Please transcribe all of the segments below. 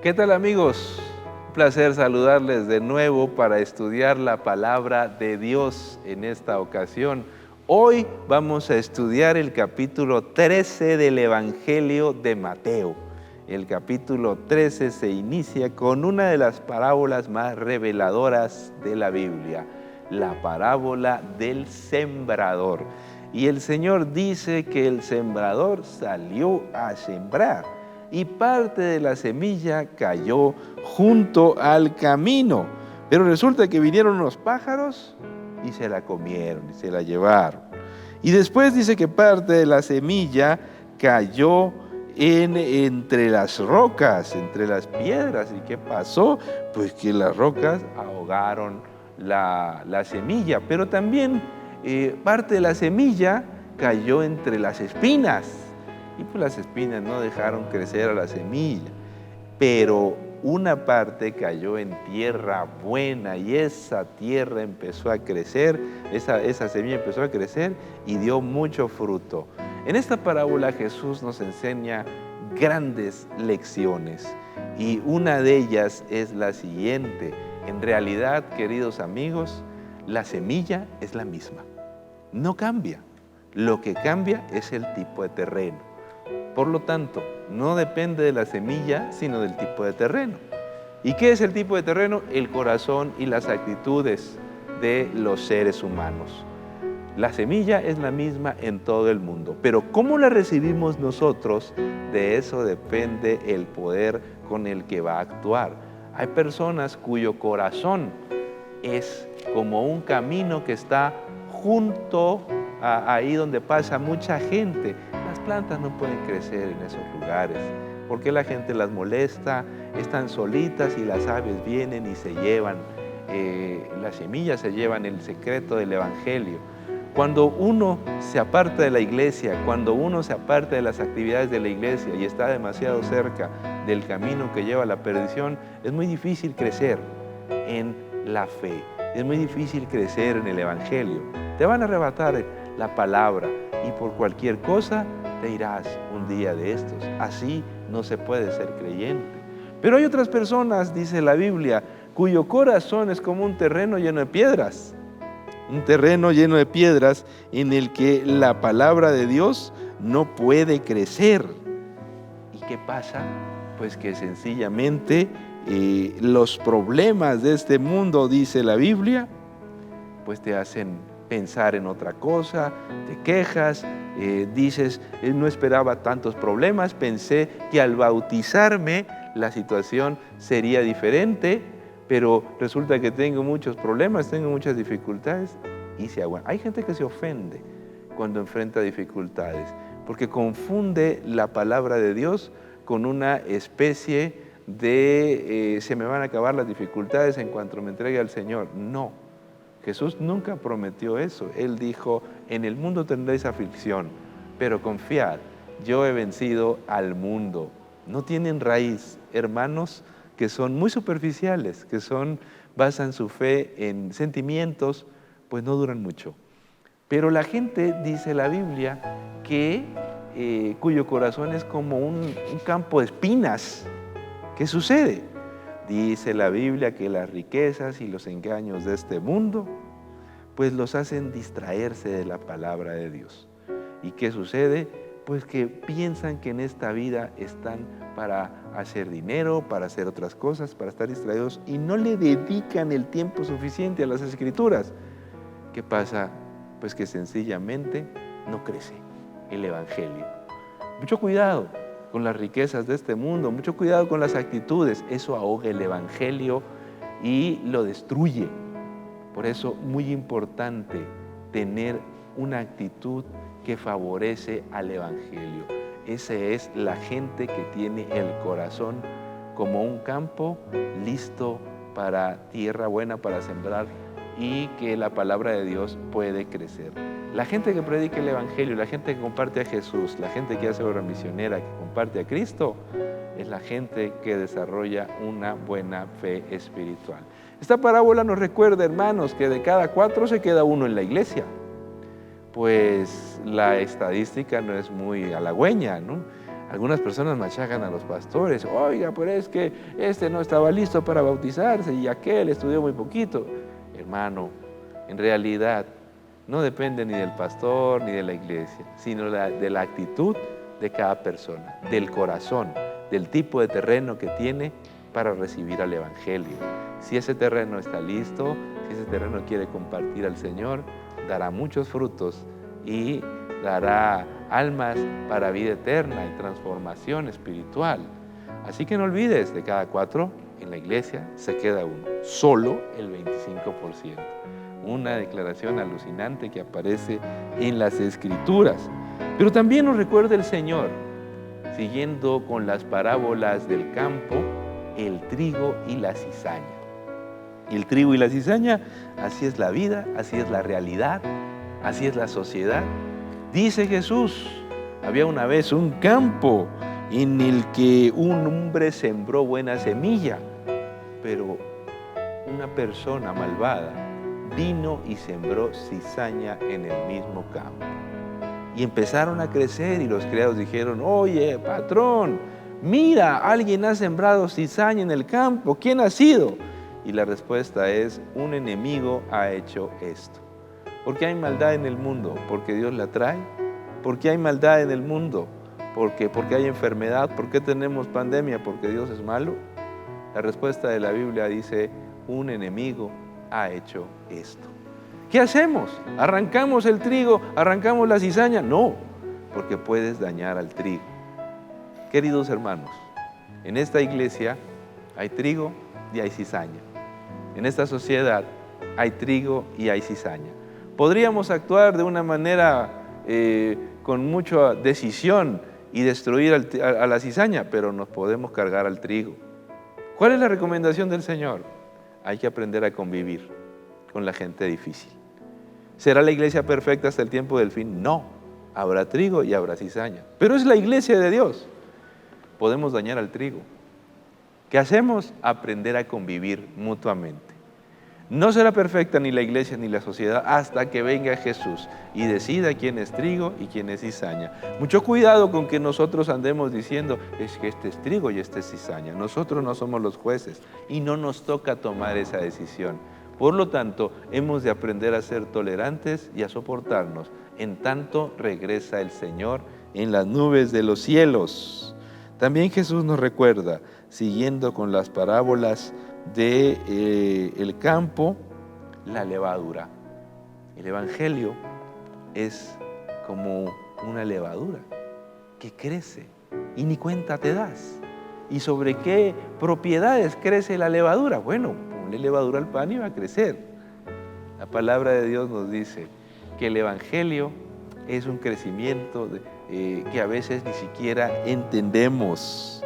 ¿Qué tal, amigos? Un placer saludarles de nuevo para estudiar la palabra de Dios en esta ocasión. Hoy vamos a estudiar el capítulo 13 del Evangelio de Mateo. El capítulo 13 se inicia con una de las parábolas más reveladoras de la Biblia, la parábola del sembrador. Y el Señor dice que el sembrador salió a sembrar y parte de la semilla cayó junto al camino. Pero resulta que vinieron unos pájaros y se la comieron y se la llevaron. Y después dice que parte de la semilla cayó entre las rocas, entre las piedras. ¿Y qué pasó? Pues que las rocas ahogaron la semilla, pero también parte de la semilla cayó entre las espinas. Y pues las espinas no dejaron crecer a la semilla, pero una parte cayó en tierra buena y esa tierra empezó a crecer, esa semilla empezó a crecer y dio mucho fruto. En esta parábola Jesús nos enseña grandes lecciones y una de ellas es la siguiente. En realidad, queridos amigos, la semilla es la misma, no cambia. Lo que cambia es el tipo de terreno. Por lo tanto, no depende de la semilla, sino del tipo de terreno. ¿Y qué es el tipo de terreno? El corazón y las actitudes de los seres humanos. La semilla es la misma en todo el mundo, pero cómo la recibimos nosotros, de eso depende el poder con el que va a actuar. Hay personas cuyo corazón es como un camino que está junto a ahí donde pasa mucha gente. Las plantas no pueden crecer en esos lugares porque la gente las molesta, están solitas y las aves vienen y se llevan, las semillas se llevan el secreto del Evangelio. Cuando uno se aparta de la iglesia, cuando uno se aparta de las actividades de la iglesia y está demasiado cerca del camino que lleva a la perdición, es muy difícil crecer en la fe, es muy difícil crecer en el Evangelio. Te van a arrebatar la palabra y por cualquier cosa te irás un día de estos. Así no se puede ser creyente. Pero hay otras personas, dice la Biblia, cuyo corazón es como un terreno lleno de piedras. Un terreno lleno de piedras en el que la palabra de Dios no puede crecer. ¿Y qué pasa? Pues que sencillamente los problemas de este mundo, dice la Biblia, pues te hacen pensar en otra cosa, te quejas, dices, no esperaba tantos problemas, pensé que al bautizarme la situación sería diferente, pero resulta que tengo muchos problemas, tengo muchas dificultades y se aguanta. Hay gente que se ofende cuando enfrenta dificultades, porque confunde la palabra de Dios con una especie de se me van a acabar las dificultades en cuanto me entregue al Señor. No, Jesús nunca prometió eso. Él dijo, en el mundo tendréis aflicción, pero confiad, yo he vencido al mundo. No tienen raíz, hermanos, que son muy superficiales, que basan su fe en sentimientos, pues no duran mucho. Pero la gente, dice la Biblia, que cuyo corazón es como un campo de espinas. ¿Qué sucede? Dice la Biblia que las riquezas y los engaños de este mundo, pues los hacen distraerse de la palabra de Dios. ¿Y qué sucede? Pues que piensan que en esta vida están para hacer dinero, para hacer otras cosas, para estar distraídos y no le dedican el tiempo suficiente a las Escrituras. ¿Qué pasa? Pues que sencillamente no crece el Evangelio. Mucho cuidado con las riquezas de este mundo, mucho cuidado con las actitudes, eso ahoga el Evangelio y lo destruye. Por eso, muy importante tener una actitud que favorece al Evangelio. Esa es la gente que tiene el corazón como un campo listo para tierra buena, para sembrar y que la palabra de Dios puede crecer. La gente que predica el Evangelio, la gente que comparte a Jesús, la gente que hace obra misionera, que comparte a Cristo, es la gente que desarrolla una buena fe espiritual. Esta parábola nos recuerda, hermanos, que de cada 4 se queda uno en la iglesia. Pues la estadística no es muy halagüeña, ¿no? Algunas personas machacan a los pastores. Oiga, pero es que este no estaba listo para bautizarse y aquel estudió muy poquito. Hermano, en realidad no depende ni del pastor ni de la iglesia, sino de la actitud de cada persona, del corazón, del tipo de terreno que tiene para recibir al Evangelio. Si ese terreno está listo, si ese terreno quiere compartir al Señor, dará muchos frutos y dará almas para vida eterna y transformación espiritual. Así que no olvides, de cada 4 en la iglesia se queda uno, solo el 25%. Una declaración alucinante que aparece en las Escrituras. Pero también nos recuerda el Señor, siguiendo con las parábolas del campo, el trigo y la cizaña. El trigo y la cizaña, así es la vida, así es la realidad, así es la sociedad. Dice Jesús, había una vez un campo en el que un hombre sembró buena semilla, pero una persona malvada vino y sembró cizaña en el mismo campo. Y empezaron a crecer y los criados dijeron, oye, patrón, mira, alguien ha sembrado cizaña en el campo, ¿quién ha sido? Y la respuesta es, un enemigo ha hecho esto. ¿Por qué hay maldad en el mundo? ¿Porque Dios la trae? ¿Por qué hay maldad en el mundo? ¿Porque hay enfermedad? ¿Por qué tenemos pandemia? ¿Porque Dios es malo? La respuesta de la Biblia dice, un enemigo ha hecho esto. ¿Qué hacemos? ¿Arrancamos el trigo? ¿Arrancamos la cizaña? No, porque puedes dañar al trigo. Queridos hermanos, en esta iglesia hay trigo y hay cizaña. En esta sociedad hay trigo y hay cizaña. Podríamos actuar de una manera con mucha decisión y destruir a la cizaña, pero nos podemos cargar al trigo. ¿Cuál es la recomendación del Señor? Hay que aprender a convivir con la gente difícil. ¿Será la iglesia perfecta hasta el tiempo del fin? No, habrá trigo y habrá cizaña, pero es la iglesia de Dios. Podemos dañar al trigo. ¿Qué hacemos? Aprender a convivir mutuamente. No será perfecta ni la iglesia ni la sociedad hasta que venga Jesús y decida quién es trigo y quién es cizaña. Mucho cuidado con que nosotros andemos diciendo, es que este es trigo y este es cizaña. Nosotros no somos los jueces y no nos toca tomar esa decisión. Por lo tanto, hemos de aprender a ser tolerantes y a soportarnos, en tanto regresa el Señor en las nubes de los cielos. También Jesús nos recuerda, siguiendo con las parábolas del campo, la levadura. El Evangelio es como una levadura que crece y ni cuenta te das. ¿Y sobre qué propiedades crece la levadura? Bueno, ponle levadura al pan y va a crecer. La palabra de Dios nos dice que el Evangelio es un crecimiento que a veces ni siquiera entendemos.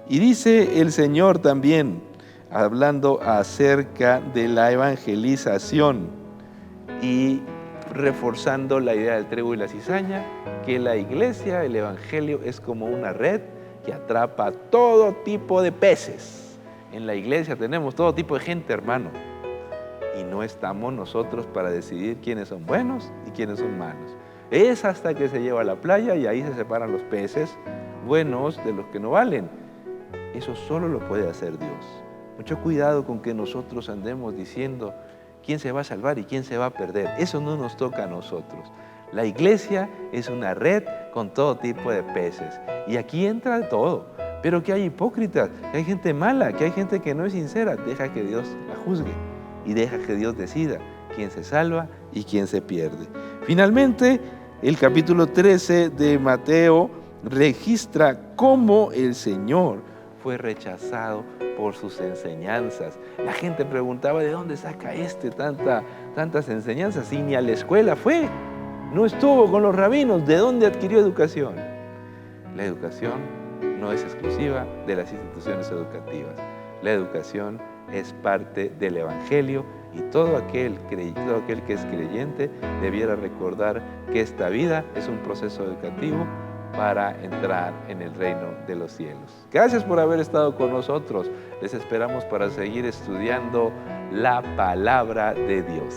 Y dice el Señor también, hablando acerca de la evangelización y reforzando la idea del trigo y la cizaña, que la iglesia, el evangelio, es como una red que atrapa todo tipo de peces. En la iglesia tenemos todo tipo de gente, hermano, y no estamos nosotros para decidir quiénes son buenos y quiénes son malos. Es hasta que se lleva a la playa y ahí se separan los peces buenos de los que no valen. Eso solo lo puede hacer Dios. Mucho cuidado con que nosotros andemos diciendo quién se va a salvar y quién se va a perder. Eso no nos toca a nosotros. La iglesia es una red con todo tipo de peces. Y aquí entra de todo. Pero que hay hipócritas, que hay gente mala, que hay gente que no es sincera. Deja que Dios la juzgue y deja que Dios decida quién se salva y quién se pierde. Finalmente, el capítulo 13 de Mateo registra cómo el Señor fue rechazado por sus enseñanzas. La gente preguntaba, ¿de dónde saca tantas enseñanzas? Si ni a la escuela fue, no estuvo con los rabinos, ¿de dónde adquirió educación? La educación no es exclusiva de las instituciones educativas. La educación es parte del Evangelio y todo aquel que es creyente debiera recordar que esta vida es un proceso educativo para entrar en el reino de los cielos. Gracias por haber estado con nosotros. Les esperamos para seguir estudiando la palabra de Dios.